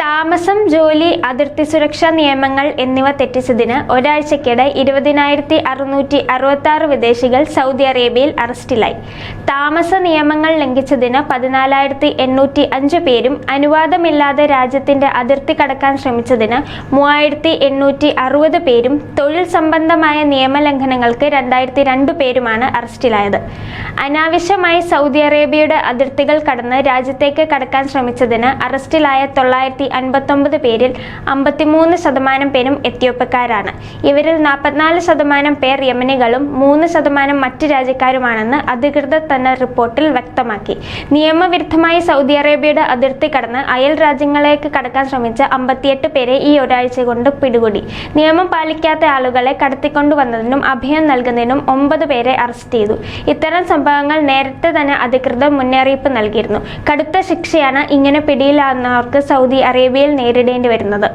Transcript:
താമസം, ജോലി, അതിർത്തി സുരക്ഷാ നിയമങ്ങൾ എന്നിവ തെറ്റിച്ചതിന് ഒരാഴ്ചക്കിടെ 20,666 വിദേശികൾ സൗദി അറേബ്യയിൽ അറസ്റ്റിലായി. താമസ നിയമങ്ങൾ ലംഘിച്ചതിന് 14,805 പേരും അനുവാദമില്ലാതെ രാജ്യത്തിന്റെ അതിർത്തി കടക്കാൻ ശ്രമിച്ചതിന് 3,860 പേരും തൊഴിൽ സംബന്ധമായ നിയമലംഘനങ്ങൾക്ക് 2,002 പേരുമാണ് അറസ്റ്റിലായത്. അനാവശ്യമായി സൗദി അറേബ്യയുടെ അതിർത്തികൾ കടന്ന് രാജ്യത്തേക്ക് കടക്കാൻ ശ്രമിച്ചതിന് അറസ്റ്റിലായ 959 പേരിൽ 53% പേരും എത്യോപ്യക്കാരാണ്. ഇവരിൽ 44% പേർ യമനികളും 3% മറ്റ് രാജ്യക്കാരുമാണെന്ന് അധികൃതർ തന്നെ റിപ്പോർട്ടിൽ വ്യക്തമാക്കി. നിയമവിരുദ്ധമായി സൗദി അറേബ്യയുടെ അതിർത്തി കടന്ന് അയൽ രാജ്യങ്ങളിലേക്ക് കടക്കാൻ ശ്രമിച്ച 58 പേരെ ഈ ഒരാഴ്ച കൊണ്ട് പിടികൂടി. നിയമം പാലിക്കാത്ത ആളുകളെ കടത്തിക്കൊണ്ടുവന്നതിനും അഭയം നൽകുന്നതിനും 9 പേരെ അറസ്റ്റ് ചെയ്തു. ഇത്തരം സംഭവങ്ങൾ നേരത്തെ തന്നെ അധികൃതർ മുന്നറിയിപ്പ് നൽകിയിരുന്നു. കടുത്ത ശിക്ഷയാണ് ഇങ്ങനെ പിടിയിലാകുന്നവർക്ക് സൗദി അറേബ്യയിൽ നേരിടേണ്ടി വരുന്നത്.